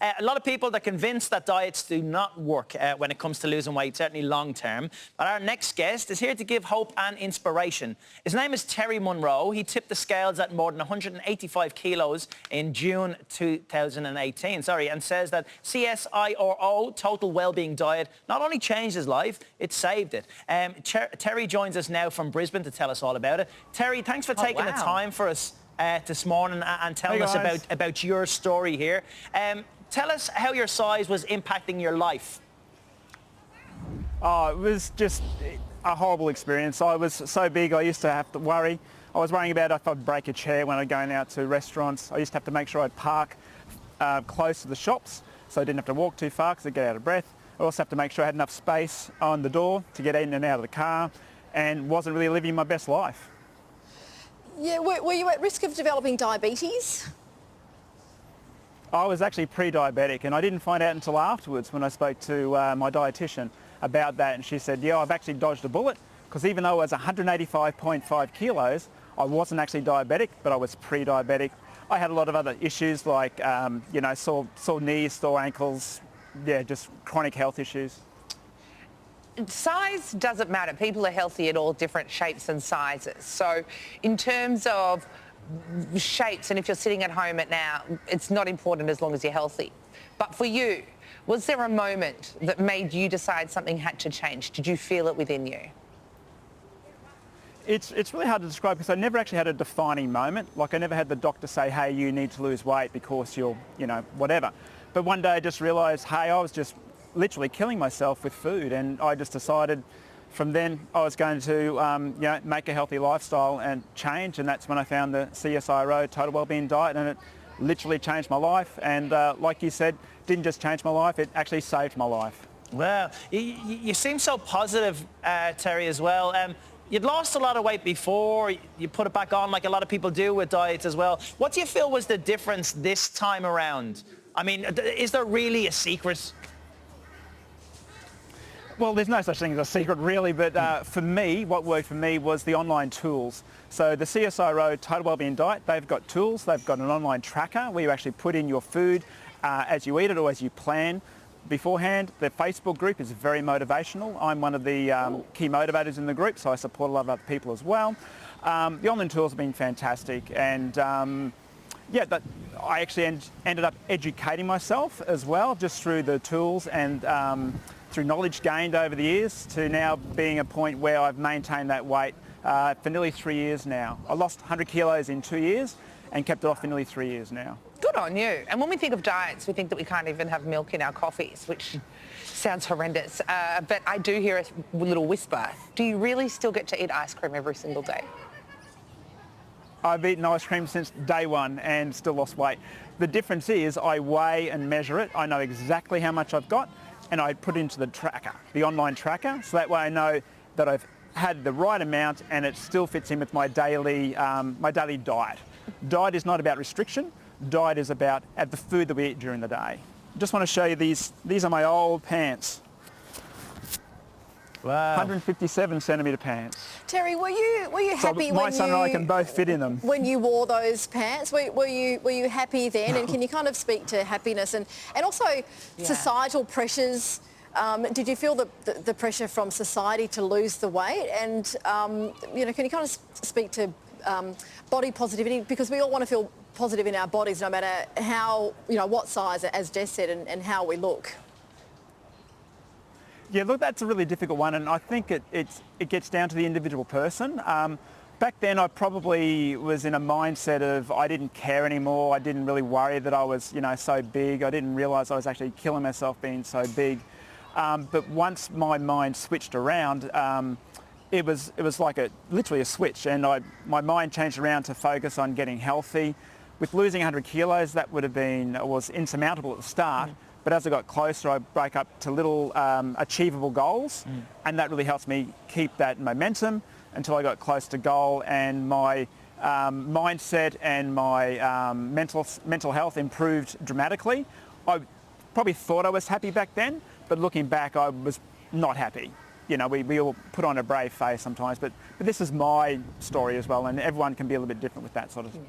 A lot of people are convinced that diets do not work when it comes to losing weight, certainly long term. But our next guest is here to give hope and inspiration. His name is Terry Munro. He tipped the scales at more than 185 kilos in June 2018, and says that CSIRO, Total Wellbeing Diet, not only changed his life, it saved it. Terry joins us now from Brisbane to tell us all about it. Terry, thanks for taking the time for us this morning and telling us about your story here. Tell us how your size was impacting your life. Oh, it was just a horrible experience. I was so big, I used to have to worry. I was worrying about if I'd break a chair when I was going out to restaurants. I used to have to make sure I'd park close to the shops so I didn't have to walk too far because I'd get out of breath. I also have to make sure I had enough space on the door to get in and out of the car, and wasn't really living my best life. Yeah, were you at risk of developing diabetes? I was actually pre-diabetic, and I didn't find out until afterwards when I spoke to my dietitian about that, and she said, yeah, I've actually dodged a bullet, because even though I was 185.5 kilos, I wasn't actually diabetic, but I was pre-diabetic. I had a lot of other issues like, sore knees, sore ankles, just chronic health issues. Size doesn't matter. People are healthy at all different shapes and sizes. So in terms of shapes, and if you're sitting at home now, it's not important as long as you're healthy. But for you, was there a moment that made you decide something had to change? Did you feel it within you? It's really hard to describe because I never actually had a defining moment. Like I never had the doctor say, hey, you need to lose weight because you're, whatever. But one day I just realised, hey, I was just literally killing myself with food, and I just decided from then I was going to make a healthy lifestyle and change, and that's when I found the CSIRO Total Wellbeing Diet, and it literally changed my life. And like you said, didn't just change my life, it actually saved my life. Well, you seem so positive, Terry, as well. You'd lost a lot of weight before, you put it back on like a lot of people do with diets as well. What do you feel was the difference this time around? I mean, is there really a secret? Well, there's no such thing as a secret really, but for me, what worked for me was the online tools. So the CSIRO Total Wellbeing Diet, they've got tools, they've got an online tracker where you actually put in your food as you eat it or as you plan beforehand. The Facebook group is very motivational. I'm one of the key motivators in the group, so I support a lot of other people as well. The online tools have been fantastic, and I actually ended up educating myself as well, just through the tools and through knowledge gained over the years, to now being a point where I've maintained that weight for nearly 3 years now. I lost 100 kilos in 2 years and kept it off for nearly 3 years now. Good on you. And when we think of diets, we think that we can't even have milk in our coffees, which sounds horrendous. But I do hear a little whisper. Do you really still get to eat ice cream every single day? I've eaten ice cream since day one and still lost weight. The difference is I weigh and measure it. I know exactly how much I've got, and I put it into the tracker, the online tracker, so that way I know that I've had the right amount and it still fits in with my daily diet. Diet is not about restriction. Diet is about the food that we eat during the day. Just want to show you these. These are my old pants. Wow. 157 centimetre pants. Terry, were you happy so when my son and I can both fit in them. When you wore those pants? Were you happy then? And can you kind of speak to happiness and also societal pressures? Did you feel the pressure from society to lose the weight? And can you kind of speak to body positivity, because we all want to feel positive in our bodies, no matter how, what size, as Jess said, and how we look. Yeah, look, that's a really difficult one, and I think it gets down to the individual person. Back then I probably was in a mindset of I didn't care anymore. I didn't really worry that I was, so big. I didn't realise I was actually killing myself being so big. But once my mind switched around, it was like literally a switch, and my mind changed around to focus on getting healthy. With losing 100 kilos, that was insurmountable at the start. But as I got closer, I broke up to little achievable goals, and that really helps me keep that momentum until I got close to goal, and my mindset and my mental health improved dramatically. I probably thought I was happy back then, but looking back, I was not happy. you know, we all put on a brave face sometimes, but this is my story as well, and everyone can be a little bit different with that sort of you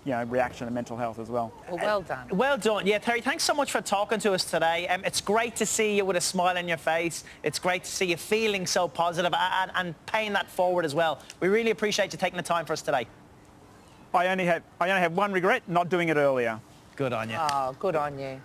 know, reaction to mental health as well. Well, well done. Well done. Yeah, Terry, thanks so much for talking to us today. It's great to see you with a smile on your face. It's great to see you feeling so positive and paying that forward as well. We really appreciate you taking the time for us today. I only have one regret, not doing it earlier. Good on you. Oh, good on you.